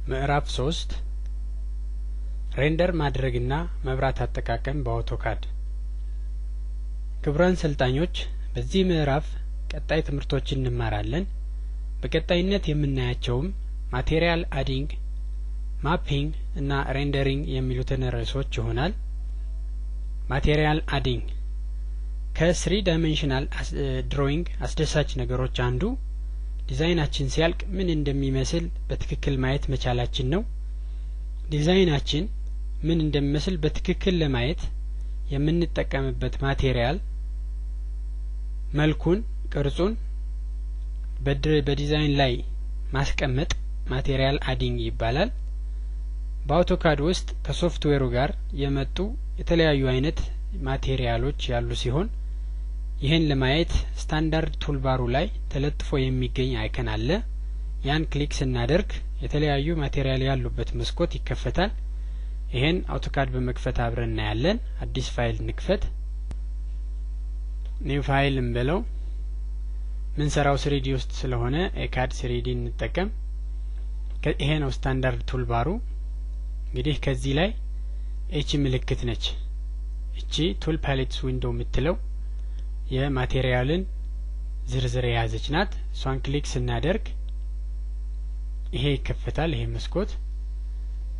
ምዕራፍ 3 ሬንደር ማድረግና መብራት አጠቃቀም በአውቶካድ። ክቡራን ሰልጣኞች በዚህ ምዕራፍ ቀጣይ ትምህርቶችን እንማራለን። በቀጣይነት የምናያቸውም ማቴሪያል አዲንግ፣ ማፒንግ እና ሬንደሪንግ የሚሉትን ርዕሶች ይሆናል። ማቴሪያል አዲንግ ከ3 ዳይሜንሽናል ድሮዊንግ አስደሳች ነገሮች አንዱ ዲዛይናችን ሲያልቅ ምን እንደሚመስል በትክክል ማየት መቻላችን ነው። ዲዛይናችን ምን እንደሚመስል በትክክል ለማየት የምንጠቀምበት ማቴሪያል መልኩን፣ ቅርጹን በዲዛይን ላይ ማስቀመጥ ማቴሪያል አዲንግ ይባላል። በአውቶካድ ውስጥ ከሶፍትዌሩ ጋር የመጡ የተለያዩ አይነት ማቴሪያሎች ያሉ ሲሆን ይህን ለማየት ስታንዳርድ ቱልባሩ ላይ ተለጥፎ የሚገኝ አይከን አለ። ያን ክሊክ ስናደርግ የተለያዩ ማቴሪያል ያሉበት መስኮት ይከፈታል። ይሄን አውቶካድ በመክፈት አብረን እናያለን። አዲስ ፋይል እንክፈት። ኒው ፋይል እንበለው። ምን ሰራው 3D ውስጥ ስለሆነ ኤካድ 3D እንጠቀም። ይሄ ነው ስታንዳርድ ቱልባሩ። እንግዲህ ከዚህ ላይ እቺ ምልክት ነች። እቺ ቱል ፓሌትስ ዊንዶው የምትለው የማቴሪያልን ዝርዝር የያዘች ናት። እሷን ክሊክ ስናደርግ ይሄ ይከፈታል። ይሄ መስኮት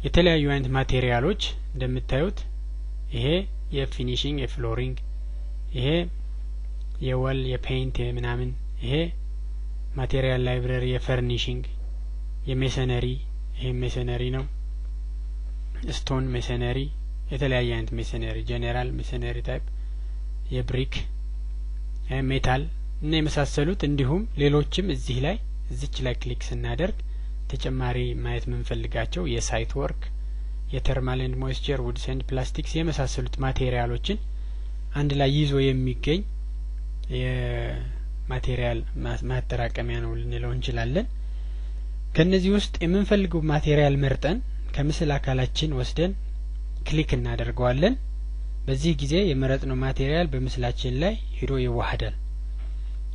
የተለያዩ አይነት ማቴሪያሎች እንደምታዩት ይሄ የፊኒሺንግ የፍሎሪንግ፣ ይሄ የወል የፔይንት የምናምን፣ ይሄ ማቴሪያል ላይብረሪ የፈርኒሺንግ፣ የሜሰነሪ ይሄ ሜሰነሪ ነው፣ ስቶን ሜሰነሪ፣ የተለያየ አይነት ሜሰነሪ ጄኔራል ሜሰነሪ ታይፕ፣ የብሪክ ሜታል እና የመሳሰሉት እንዲሁም ሌሎችም እዚች ላይ ክሊክ ስናደርግ ተጨማሪ ማየት የምንፈልጋቸው የሳይት ወርክ፣ የተርማል ኤንድ ሞይስቸር፣ ውድስ ኤንድ ፕላስቲክስ የመሳሰሉት ማቴሪያሎችን አንድ ላይ ይዞ የሚገኝ የማቴሪያል ማጠራቀሚያ ነው ልንለው እንችላለን። ከነዚህ ውስጥ የምንፈልገው ማቴሪያል መርጠን ከምስል አካላችን ወስደን ክሊክ እናደርገዋለን። በዚህ ጊዜ የመረጥነው ማቴሪያል በምስላችን ላይ ሄዶ ይዋሃዳል።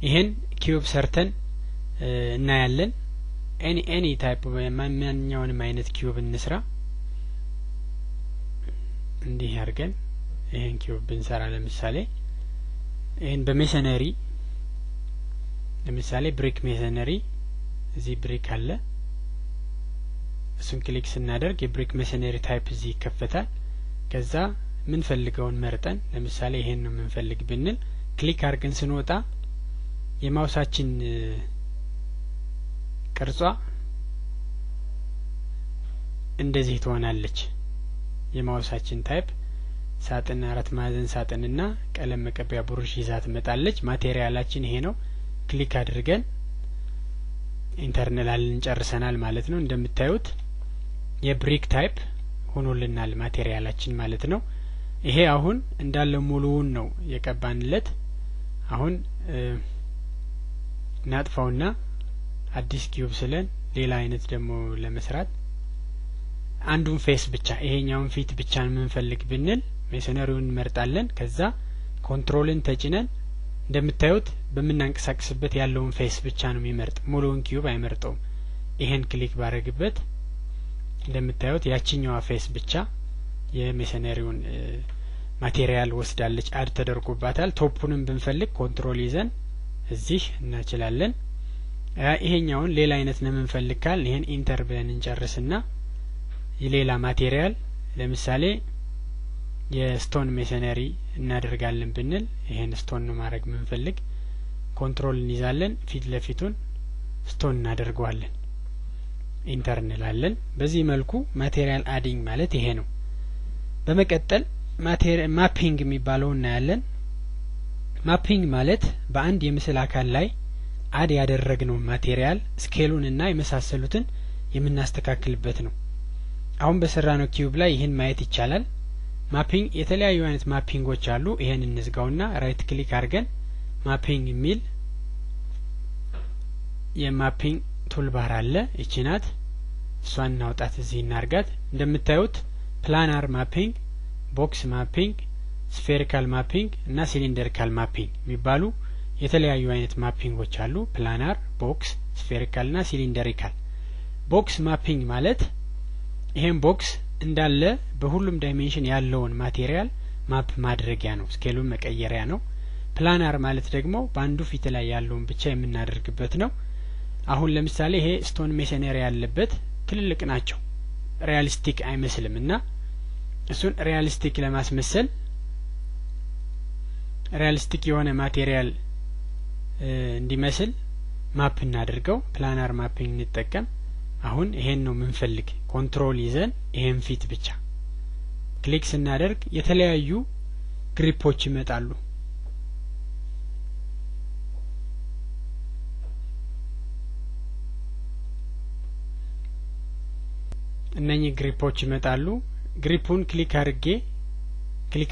ይሄን ኪዩብ ሰርተን እናያለን። ኤኒ ታይፕ ማንኛውንም አይነት ኪዩብ እንስራ። እንዲህ አድርገን ይሄን ኪዩብ ብንሰራ ለምሳሌ ይሄን በሜሰነሪ ለምሳሌ ብሪክ ሜሰነሪ እዚህ ብሪክ አለ። እሱን ክሊክ ስናደርግ የብሪክ ሜሰነሪ ታይፕ እዚህ ይከፈታል። ከዛ ምን ፈልገውን መርጠን ለምሳሌ ይሄን ነው የምንፈልግ ብንል ክሊክ አድርገን ስንወጣ የማውሳችን ቅርጿ እንደዚህ ትሆናለች። የማውሳችን ታይፕ ሳጥን 4 ማዕዘን ሳጥንና ቀለም መቀቢያ ብሩሽ ይዛ ትመጣለች። ማቴሪያላችን ይሄ ነው። ክሊክ አድርገን ኢንተርናልን ጨርሰናል ማለት ነው። እንደምታዩት የብሪክ ታይፕ ሆኖልናል ማቴሪያላችን ማለት ነው። ይሄ አሁን እንዳለ ሙሉውን ነው የቀባንለት። አሁን እናጥፋውና አዲስ ኪዩብ ስለን ሌላ አይነት ደግሞ ለመስራት አንዱን ፌስ ብቻ ይሄኛውን ፊት ብቻ የምንፈልግ ብንል ሜሰነሪውን እንመርጣለን። ከዛ ኮንትሮልን ተጭነን እንደምታዩት በመናንቀሳቀስበት ያለውን ፌስ ብቻ ነው የሚመርጥ፣ ሙሉውን ኪዩብ አይመርጠውም። ይሄን ክሊክ ባረግበት እንደምታዩት ያቺኛዋ ፌስ ብቻ የሜሰነሪውን ማቴሪያል ወስዳለች፣ አድ ተደርጎባታል። ቶፑንም ብንፈልግ ኮንትሮል ይዘን እዚህ እናችላለን። ይሄኛውን ሌላ አይነት ነው የምንፈልግ ካል ይሄን ኢንተር ብለን እንጨርስና የሌላ ማቴሪያል ለምሳሌ የስቶን ሜሰነሪ እናደርጋለን ብንል ይሄን ስቶን ነው ማድረግ የምንፈልግ። ኮንትሮል እንይዛለን፣ ፊት ለፊቱን ስቶን እናደርገዋለን፣ ኢንተር እንላለን። በዚህ መልኩ ማቴሪያል አዲንግ ማለት ይሄ ነው። በመቀጠል ማፒንግ የሚባለው እናያለን። ማፒንግ ማለት በአንድ የምስል አካል ላይ አድ ያደረግነው ማቴሪያል ስኬሉን እና የመሳሰሉትን የምናስተካክልበት ነው። አሁን በሰራነው ኪዩብ ላይ ይህን ማየት ይቻላል። ማፒንግ የተለያዩ አይነት ማፒንጎች አሉ። ይሄን እንዝጋውና ራይት ክሊክ አድርገን ማፒንግ የሚል የማፒንግ ቱልባር አለ። እቺ ናት። እሷን እናውጣት፣ እዚህ እናርጋት። እንደምታዩት ፕላናር ማፒንግ፣ ቦክስ ማፒንግ፣ ስፌሪካል ማፒንግ እና ሲሊንደሪካል ማፒንግ የሚባሉ የተለያዩ አይነት ማፒንጎች አሉ። ፕላናር፣ ቦክስ፣ ስፌሪካል እና ሲሊንደሪካል ቦክስ ማፒንግ ማለት ይሄን ቦክስ እንዳለ በሁሉም ዳይሜንሽን ያለውን ማቴሪያል ማፕ ማድረጊያ ነው፣ ስኬሉን መቀየሪያ ነው። ፕላናር ማለት ደግሞ በአንዱ ፊት ላይ ያለውን ብቻ የምናደርግበት ነው። አሁን ለምሳሌ ይሄ ስቶን ሜሰነሪ ያለበት ትልልቅ ናቸው፣ ሪያሊስቲክ አይመስልም እና እሱን ሪያሊስቲክ ለማስመሰል ሪያሊስቲክ የሆነ ማቴሪያል እንዲመስል ማፕ እናድርገው። ፕላናር ማፒንግ እንጠቀም። አሁን ይሄን ነው የምንፈልግ። ኮንትሮል ይዘን ይሄን ፊት ብቻ ክሊክ ስናደርግ የተለያዩ ግሪፖች ይመጣሉ። እነኚህ ግሪፖች ይመጣሉ። ግሪፑን ክሊክ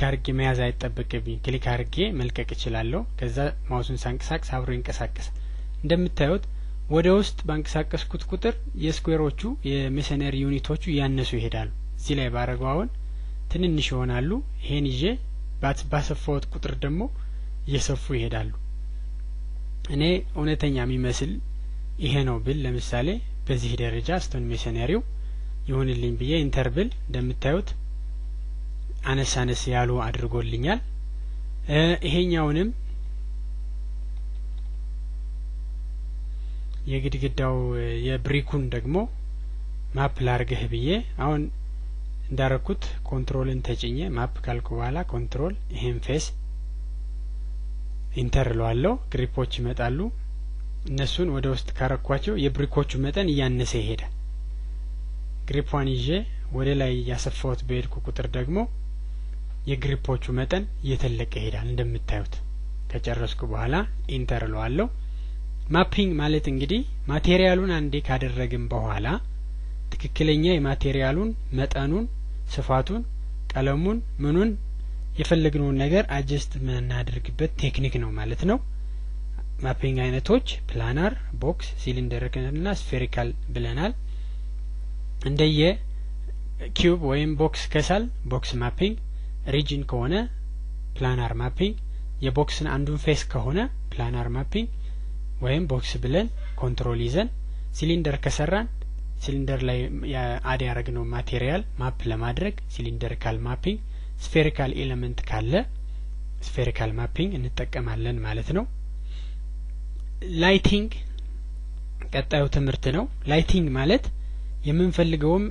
አድርጌ መያዝ አይጠበቅብኝ። ክሊክ አድርጌ መልቀቅ እችላለሁ። ከዛ ማውሱን ሳንቀሳቅስ አብሮ ይንቀሳቀሳል። እንደምታዩት ወደ ውስጥ ባንቀሳቀስኩት ቁጥር የስኩዌሮቹ የሜሰነሪ ዩኒቶቹ ያነሱ ይሄዳሉ። እዚህ ላይ ባረጋው አሁን ትንንሽ ይሆናሉ። ይሄን ይዤ ባሰፋውት ቁጥር ደግሞ እየሰፉ ይሄዳሉ። እኔ እውነተኛ የሚመስል ይሄ ነው ብል ለምሳሌ በዚህ ደረጃ ስቶን ሜሰነሪው ይሁንልኝ ብዬ ኢንተር ብል እንደምታዩት አነስ ያሉ አድርጎልኛል። ይሄኛውንም የግድግዳው የብሪኩን ደግሞ ማፕ ላርገህ ብዬ አሁን እንዳረኩት ኮንትሮልን ተጭኜ ማፕ ካልኩ በኋላ ኮንትሮል ይሄን ፌስ ኢንተር ለዋለሁ። ግሪፖች ይመጣሉ። እነሱን ወደ ውስጥ ካረኳቸው የብሪኮቹ መጠን እያነሰ ይሄዳል። ግሪፑን ይዤ ወደ ላይ ያሰፋሁት በሄድኩ ቁጥር ደግሞ የግሪፖቹ መጠን እየተለቀ ይሄዳል። እንደምታዩት ከጨረስኩ በኋላ ኢንተር ለዋለሁ። ማፒንግ ማለት እንግዲህ ማቴሪያሉን አንዴ ካደረግን በኋላ ትክክለኛ የማቴሪያሉን መጠኑን፣ ስፋቱን፣ ቀለሙን፣ ምኑን የፈለግነውን ነገር አጀስት የምናደርግበት ቴክኒክ ነው ማለት ነው። ማፒንግ አይነቶች ፕላናር፣ ቦክስ፣ ሲሊንደርና ስፌሪካል ብለናል። እንደየ ኪዩብ ወይም ቦክስ ከሳል ቦክስ ማፒንግ፣ ሪጅን ከሆነ ፕላናር ማፒንግ፣ የቦክስን አንዱን ፌስ ከሆነ ፕላናር ማፒንግ ወይም ቦክስ ብለን ኮንትሮል ይዘን ሲሊንደር ከሰራን ሲሊንደር ላይ አድ ያደረግነው ማቴሪያል ማፕ ለማድረግ ሲሊንደሪካል ማፒንግ፣ ስፌሪካል ኤሌመንት ካለ ስፌሪካል ማፒንግ እንጠቀማለን ማለት ነው። ላይቲንግ ቀጣዩ ትምህርት ነው። ላይቲንግ ማለት የምንፈልገውን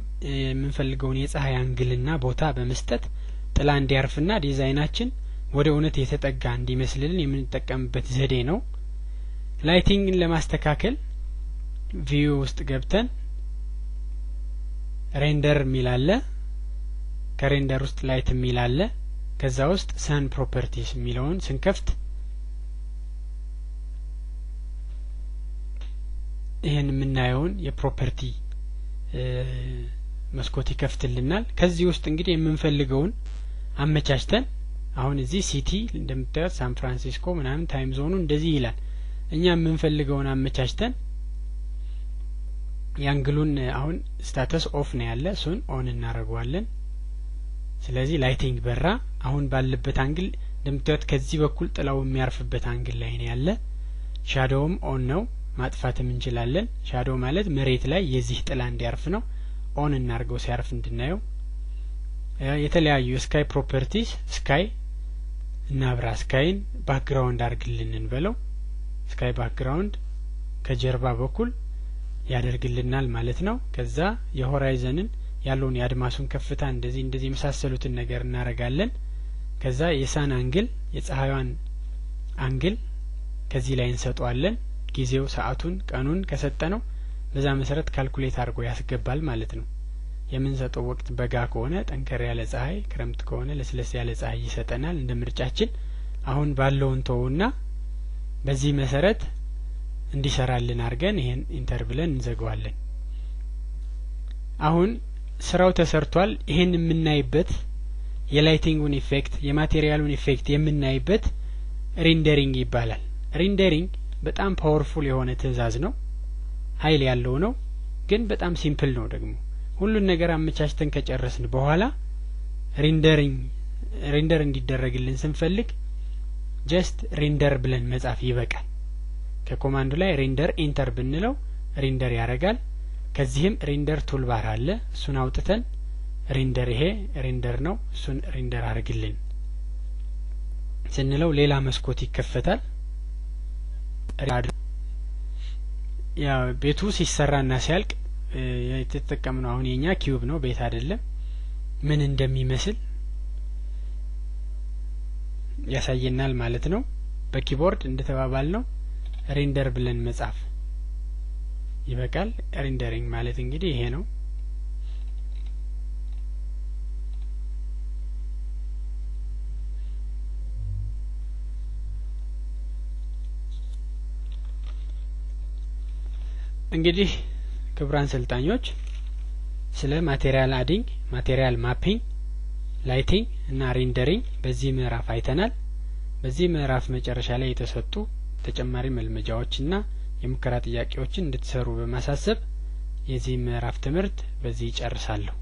የፀሐይ አንግልና ቦታ በመስጠት ጥላ እንዲያርፍና ዲዛይናችን ወደ እውነት የተጠጋ እንዲመስልልን የምንጠቀምበት ዘዴ ነው። ላይቲንግን ለማስተካከል ቪው ውስጥ ገብተን ሬንደር ሚላለ፣ ከሬንደር ውስጥ ላይት ሚላለ፣ ከዛ ውስጥ ሰን ፕሮፐርቲስ ሚለውን ስንከፍት ይሄን የምናየውን የፕሮፐርቲ መስኮት ይከፍትልናል። ከዚህ ውስጥ እንግዲህ የምንፈልገውን አመቻችተን አሁን እዚህ ሲቲ እንደምታዩት ሳን ፍራንሲስኮ ምናምን ታይም ዞኑ እንደዚህ ይላል። እኛ የምንፈልገውን አመቻችተን ያንግሉን አሁን ስታተስ ኦፍ ነው ያለ፣ እሱን ኦን እናደርገዋለን። ስለዚህ ላይቲንግ በራ። አሁን ባለበት አንግል እንደምታዩት ከዚህ በኩል ጥላው የሚያርፍበት አንግል ላይ ነው ያለ። ሻዶውም ኦን ነው፣ ማጥፋትም እንችላለን። ሻዶው ማለት መሬት ላይ የዚህ ጥላ እንዲያርፍ ነው። ኦን እናርገው ሲያርፍ እንድናየው። የተለያዩ ስካይ ፕሮፐርቲስ ስካይ እናብራ። ስካይን ባክግራውንድ አርግልን እንበለው። ስካይ ባክግራውንድ ከጀርባ በኩል ያደርግልናል ማለት ነው። ከዛ የሆራይዘንን ያለውን የአድማሱን ከፍታ እንደዚህ የመሳሰሉትን ነገር እናረጋለን። ከዛ የሳን አንግል የፀሐይዋን አንግል ከዚህ ላይ እንሰጠዋለን። ጊዜው ሰዓቱን ቀኑን ከሰጠነው በዛ መሰረት ካልኩሌት አድርጎ ያስገባል ማለት ነው። የምንሰጠው ወቅት በጋ ከሆነ ጠንከር ያለ ፀሐይ፣ ክረምት ከሆነ ለስለስ ያለ ፀሐይ ይሰጠናል እንደ ምርጫችን። አሁን ባለውን ተውና በዚህ መሰረት እንዲሰራልን አድርገን ይሄን ኢንተር ብለን እንዘጋዋለን። አሁን ስራው ተሰርቷል። ይሄን የምናይበት የላይቲንጉን ኢፌክት የማቴሪያሉን ኢፌክት የምናይበት ሬንደሪንግ ይባላል። ሬንደሪንግ በጣም ፓወርፉል የሆነ ትዕዛዝ ነው። ኃይል ያለው ነው፣ ግን በጣም ሲምፕል ነው ደግሞ። ሁሉን ነገር አመቻችተን ከጨረስን በኋላ ሬንደር እንዲደረግልን ስንፈልግ ጀስት ሬንደር ብለን መጻፍ ይበቃል። ከኮማንዱ ላይ ሬንደር ኢንተር ብንለው ሬንደር ያረጋል። ከዚህም ሬንደር ቱልባር አለ እሱን አውጥተን ሬንደር ይሄ ሬንደር ነው እሱን ሬንደር አድርግልን ስንለው ሌላ መስኮት ይከፈታል። ያ ቤቱ ሲሰራና ሲያልቅ የተጠቀምነው አሁን የኛ ኪዩብ ነው ቤት አይደለም ምን እንደሚመስል ያሳየናል ማለት ነው። በኪቦርድ እንደተባባልነው ሬንደር ብለን መጻፍ ይበቃል። ሬንደሪንግ ማለት እንግዲህ ይሄ ነው። እንግዲህ ክቡራን ሰልጣኞች ስለ ማቴሪያል አዲንግ፣ ማቴሪያል ማፒንግ፣ ላይቲንግ እና ሬንደሪንግ በዚህ ምዕራፍ አይተናል። በዚህ ምዕራፍ መጨረሻ ላይ የተሰጡ ተጨማሪ መልመጃዎችና የሙከራ ጥያቄዎችን እንድትሰሩ በማሳሰብ የዚህ ምዕራፍ ትምህርት በዚህ ይጨርሳለሁ።